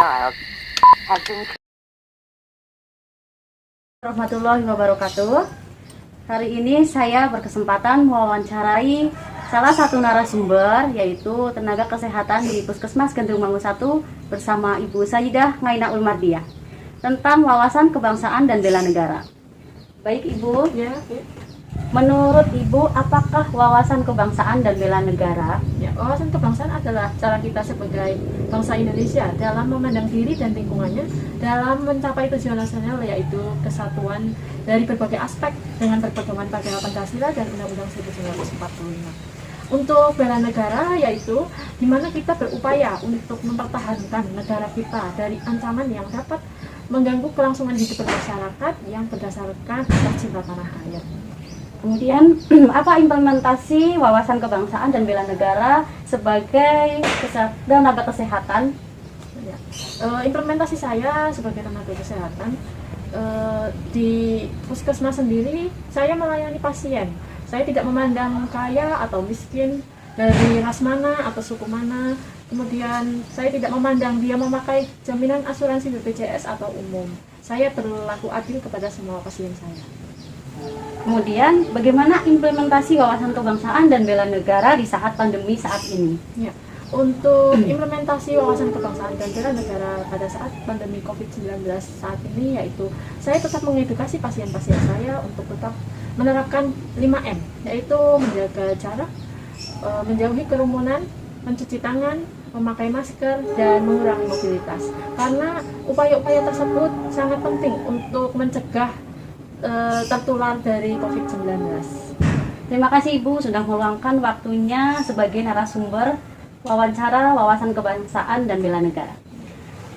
child has been Warahmatullahi wabarakatuh. Hari ini saya berkesempatan mewawancarai salah satu narasumber, yaitu tenaga kesehatan di Puskesmas Gandrung 1 bersama Ibu Sayyidah Ngaina Ulmardiah tentang wawasan kebangsaan dan bela negara. Baik Ibu, Ya. menurut Ibu apakah wawasan kebangsaan dan bela negara? Ya, wawasan kebangsaan adalah cara kita sebagai bangsa Indonesia dalam memandang diri dan lingkungannya dalam mencapai tujuan nasional, yaitu kesatuan dari berbagai aspek dengan berpedoman pada Pancasila dan Undang-Undang 1945. Untuk bela negara, yaitu di mana kita berupaya untuk mempertahankan negara kita dari ancaman yang dapat mengganggu kelangsungan hidup bermasyarakat yang berdasarkan atas cinta tanah air. Kemudian, apa implementasi wawasan kebangsaan dan bela negara sebagai tenaga kesehatan? Ya. Implementasi saya sebagai tenaga kesehatan di puskesmas sendiri, saya melayani pasien. Saya tidak memandang kaya atau miskin, dari ras mana atau suku mana. Kemudian saya tidak memandang dia memakai jaminan asuransi BPJS atau umum. Saya berlaku adil kepada semua pasien saya. Kemudian, bagaimana implementasi wawasan kebangsaan dan bela negara di saat pandemi saat ini? Ya. Untuk implementasi wawasan kebangsaan dan bela negara pada saat pandemi COVID-19 saat ini, yaitu saya tetap mengedukasi pasien-pasien saya untuk tetap menerapkan 5M, yaitu menjaga jarak, menjauhi kerumunan, mencuci tangan, memakai masker, dan mengurangi mobilitas. Karena upaya-upaya tersebut sangat penting untuk mencegah tertular dari COVID-19. Terima kasih Ibu sudah meluangkan waktunya sebagai narasumber wawancara wawasan kebangsaan dan bela negara.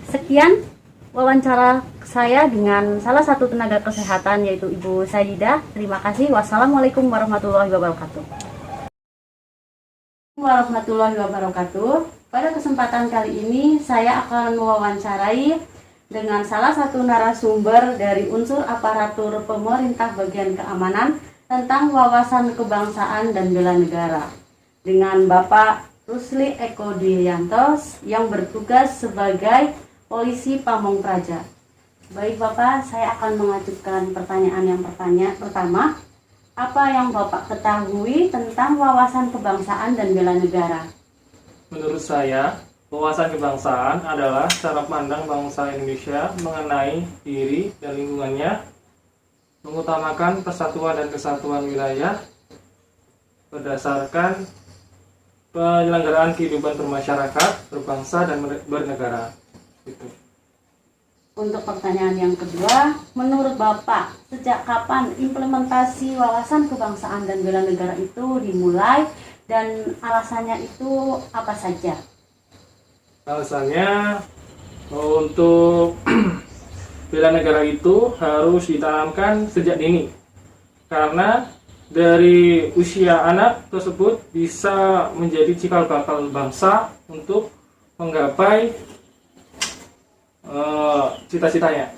Sekian wawancara saya dengan salah satu tenaga kesehatan, yaitu Ibu Sayyidah. Terima kasih. Wassalamualaikum warahmatullahi wabarakatuh. Warahmatullahi wabarakatuh. Pada kesempatan kali ini saya akan mewawancarai dengan salah satu narasumber dari unsur aparatur pemerintah bagian keamanan tentang wawasan kebangsaan dan bela negara dengan Bapak Rusli Eko Dwianto yang bertugas sebagai Polisi Pamong Praja. Baik Bapak, saya akan mengajukan pertanyaan yang pertama. Apa yang Bapak ketahui tentang wawasan kebangsaan dan bela negara? Menurut saya, wawasan kebangsaan adalah cara pandang bangsa Indonesia mengenai diri dan lingkungannya, mengutamakan persatuan dan kesatuan wilayah berdasarkan penyelenggaraan kehidupan bermasyarakat, berbangsa, dan bernegara. Gitu. Untuk pertanyaan yang kedua, menurut Bapak, sejak kapan implementasi wawasan kebangsaan dan bela negara itu dimulai dan alasannya itu apa saja? Alasannya untuk bela negara itu harus ditanamkan sejak dini, karena dari usia anak tersebut bisa menjadi cikal bakal bangsa untuk menggapai cita-citanya.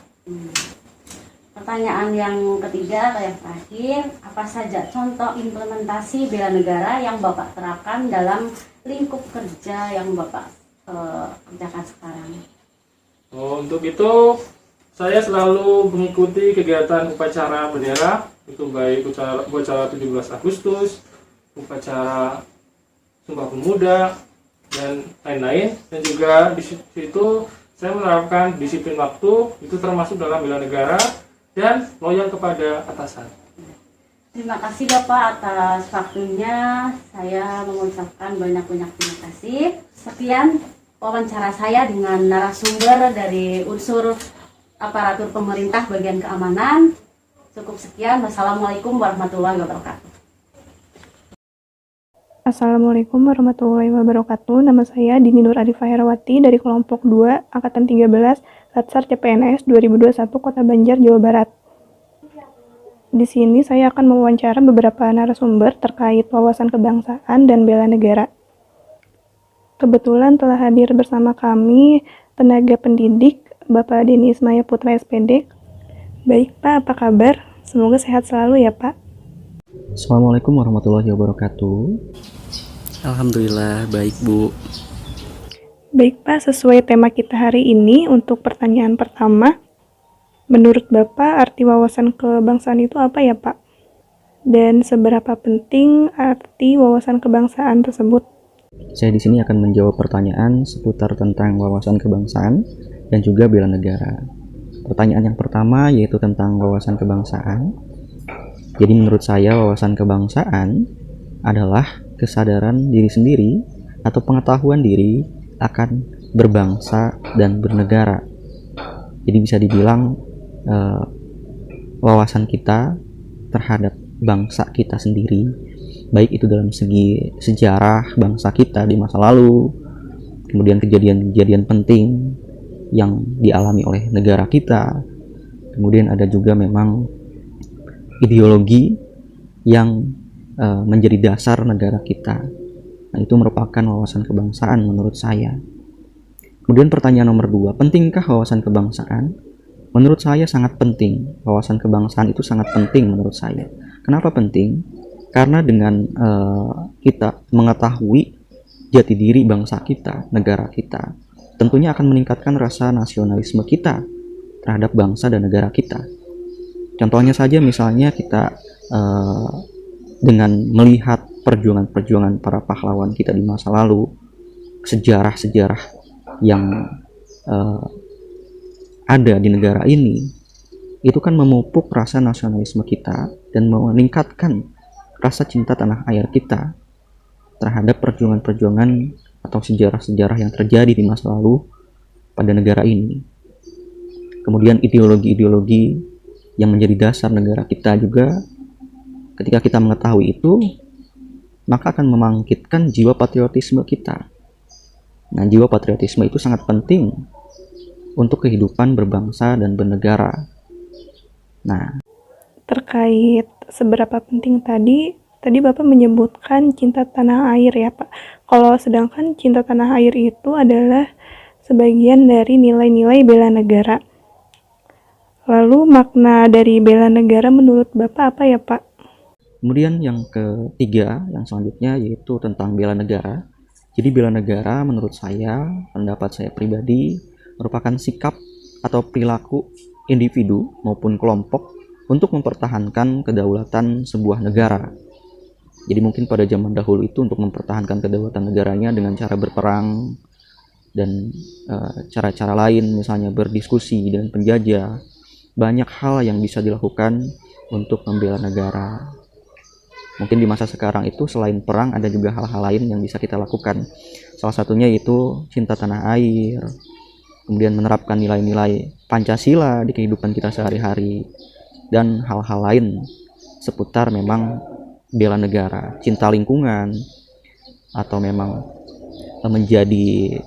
Pertanyaan yang ketiga atau yang terakhir, apa saja contoh implementasi bela negara yang Bapak terapkan dalam lingkup kerja yang Bapak kerjakan sekarang? Untuk itu saya selalu mengikuti kegiatan upacara bendera, itu baik upacara 17 Agustus, upacara Sumpah Pemuda, dan lain-lain. Dan juga di situ saya menerapkan disiplin waktu, itu termasuk dalam bela negara, dan loyal kepada atasan. Terima kasih Bapak atas waktunya. Saya mengucapkan banyak-banyak terima kasih. Sekian wawancara saya dengan narasumber dari unsur aparatur pemerintah bagian keamanan. Cukup sekian. Wassalamualaikum warahmatullahi wabarakatuh. Assalamualaikum warahmatullahi wabarakatuh. Nama saya Dini Nur Arifah Herawati dari kelompok 2 Angkatan 13 Latsar CPNS 2021 Kota Banjar, Jawa Barat. Di sini saya akan mewawancara beberapa narasumber terkait wawasan kebangsaan dan bela negara. Kebetulan telah hadir bersama kami tenaga pendidik Bapak Denny Ismaya Putra SPD. Baik Pak, apa kabar? Semoga sehat selalu ya Pak. Assalamualaikum warahmatullahi wabarakatuh. Alhamdulillah baik Bu. Baik Pak, sesuai tema kita hari ini, untuk pertanyaan pertama, menurut Bapak arti wawasan kebangsaan itu apa ya Pak? Dan seberapa penting arti wawasan kebangsaan tersebut? Saya di sini akan menjawab pertanyaan seputar tentang wawasan kebangsaan dan juga bela negara. Pertanyaan yang pertama yaitu tentang wawasan kebangsaan. Jadi menurut saya wawasan kebangsaan adalah kesadaran diri sendiri atau pengetahuan diri akan berbangsa dan bernegara. Jadi bisa dibilang wawasan kita terhadap bangsa kita sendiri, baik itu dalam segi sejarah bangsa kita di masa lalu, kemudian kejadian-kejadian penting yang dialami oleh negara kita, kemudian ada juga memang ideologi yang menjadi dasar negara kita. Nah, itu merupakan wawasan kebangsaan menurut saya. Kemudian pertanyaan nomor 2, pentingkah wawasan kebangsaan? Menurut saya sangat penting. Wawasan kebangsaan itu sangat penting menurut saya. Kenapa penting? Karena dengan kita mengetahui jati diri bangsa kita, negara kita, tentunya akan meningkatkan rasa nasionalisme kita terhadap bangsa dan negara kita. Contohnya saja misalnya kita dengan melihat perjuangan-perjuangan para pahlawan kita di masa lalu, sejarah-sejarah yang ada di negara ini, itu kan memupuk rasa nasionalisme kita dan meningkatkan rasa cinta tanah air kita terhadap perjuangan-perjuangan atau sejarah-sejarah yang terjadi di masa lalu pada negara ini. Kemudian ideologi-ideologi yang menjadi dasar negara kita juga, ketika kita mengetahui itu, maka akan membangkitkan jiwa patriotisme kita. Nah, jiwa patriotisme itu sangat penting untuk kehidupan berbangsa dan bernegara. Nah, Terkait seberapa penting tadi Bapak menyebutkan cinta tanah air ya Pak. Kalau sedangkan cinta tanah air itu adalah sebagian dari nilai-nilai bela negara. Lalu makna dari bela negara menurut Bapak apa ya Pak? kemudian yang ketiga, yang selanjutnya yaitu tentang bela negara. Jadi bela negara menurut saya, pendapat saya pribadi, merupakan sikap atau perilaku individu maupun kelompok untuk mempertahankan kedaulatan sebuah negara. Jadi mungkin pada zaman dahulu itu untuk mempertahankan kedaulatan negaranya dengan cara berperang dan cara-cara lain, misalnya berdiskusi dengan penjajah. Banyak hal yang bisa dilakukan untuk membela negara. Mungkin di masa sekarang itu selain perang ada juga hal-hal lain yang bisa kita lakukan. Salah satunya itu cinta tanah air, kemudian menerapkan nilai-nilai Pancasila di kehidupan kita sehari-hari, dan hal-hal lain seputar memang bela negara, cinta lingkungan, atau memang menjadi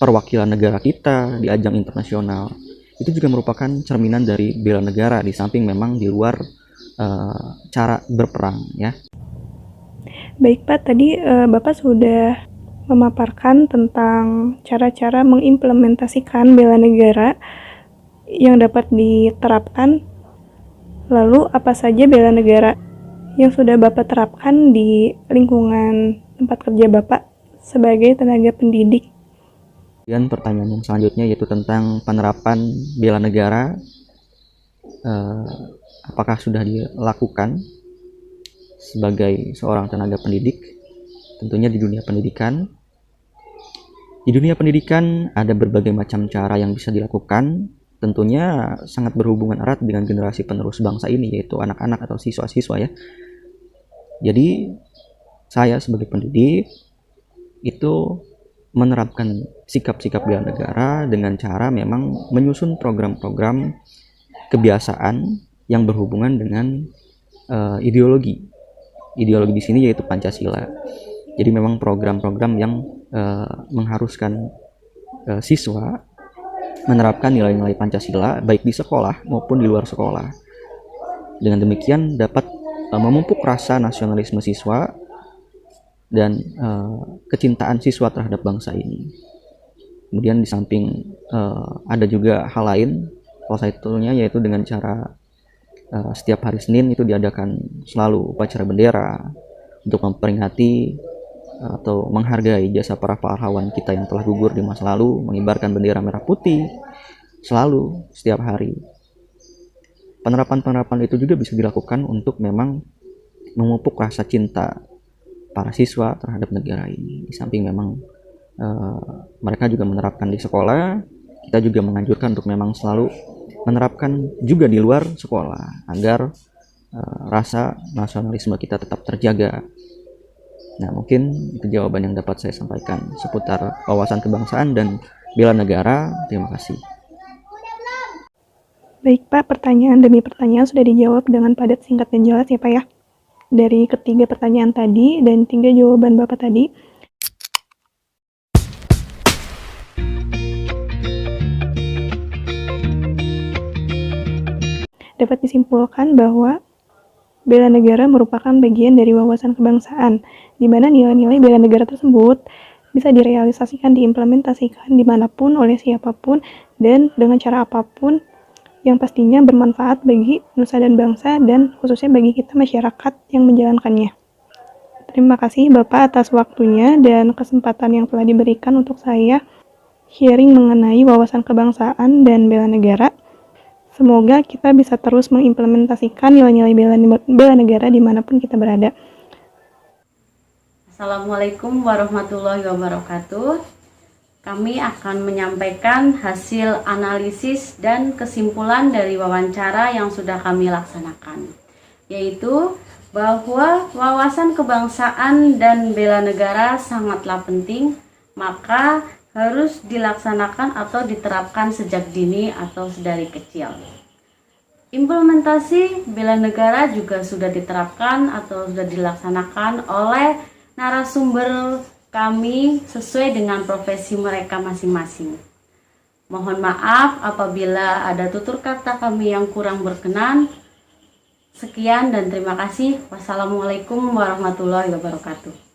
perwakilan negara kita di ajang internasional. Itu juga merupakan cerminan dari bela negara, di samping memang di luar cara berperang ya. Baik Pak, tadi Bapak sudah memaparkan tentang cara-cara mengimplementasikan bela negara yang dapat diterapkan. Lalu apa saja bela negara yang sudah Bapak terapkan di lingkungan tempat kerja Bapak sebagai tenaga pendidik? Dan pertanyaan yang selanjutnya yaitu tentang penerapan bela negara. Apakah sudah dilakukan sebagai seorang tenaga pendidik? Tentunya di dunia pendidikan. Di dunia pendidikan ada berbagai macam cara yang bisa dilakukan. Tentunya sangat berhubungan erat dengan generasi penerus bangsa ini, yaitu anak-anak atau siswa-siswa ya. Jadi saya sebagai pendidik itu menerapkan sikap-sikap bela negara dengan cara memang menyusun program-program kebiasaan yang berhubungan dengan ideologi. Ideologi di sini yaitu Pancasila. Jadi memang program-program yang mengharuskan siswa menerapkan nilai-nilai Pancasila baik di sekolah maupun di luar sekolah. Dengan demikian dapat memupuk rasa nasionalisme siswa dan kecintaan siswa terhadap bangsa ini. Kemudian di samping ada juga hal lain, salah satunya yaitu dengan cara setiap hari Senin itu diadakan selalu upacara bendera untuk memperingati atau menghargai jasa para pahlawan kita yang telah gugur di masa lalu, mengibarkan bendera merah putih selalu setiap hari. Penerapan-penerapan itu juga bisa dilakukan untuk memang memupuk rasa cinta para siswa terhadap negara ini. Di samping memang mereka juga menerapkan di sekolah, kita juga menganjurkan untuk memang selalu menerapkan juga di luar sekolah agar rasa nasionalisme kita tetap terjaga. Nah, mungkin itu jawaban yang dapat saya sampaikan seputar wawasan kebangsaan dan bela negara. Terima kasih. Baik Pak, pertanyaan demi pertanyaan sudah dijawab dengan padat, singkat, dan jelas ya Pak ya. Dari ketiga pertanyaan tadi dan 3 jawaban Bapak tadi, dapat disimpulkan bahwa bela negara merupakan bagian dari wawasan kebangsaan, di mana nilai-nilai bela negara tersebut bisa direalisasikan, diimplementasikan dimanapun, oleh siapapun, dan dengan cara apapun yang pastinya bermanfaat bagi nusa dan bangsa, dan khususnya bagi kita masyarakat yang menjalankannya. Terima kasih Bapak atas waktunya dan kesempatan yang telah diberikan untuk saya sharing mengenai wawasan kebangsaan dan bela negara. Semoga kita bisa terus mengimplementasikan nilai-nilai bela negara dimanapun kita berada. Assalamualaikum warahmatullahi wabarakatuh. Kami akan menyampaikan hasil analisis dan kesimpulan dari wawancara yang sudah kami laksanakan, yaitu bahwa wawasan kebangsaan dan bela negara sangatlah penting, maka harus dilaksanakan atau diterapkan sejak dini atau sedari kecil. Implementasi bela negara juga sudah diterapkan atau sudah dilaksanakan oleh narasumber kami sesuai dengan profesi mereka masing-masing. Mohon maaf apabila ada tutur kata kami yang kurang berkenan. Sekian dan terima kasih. Wassalamualaikum warahmatullahi wabarakatuh.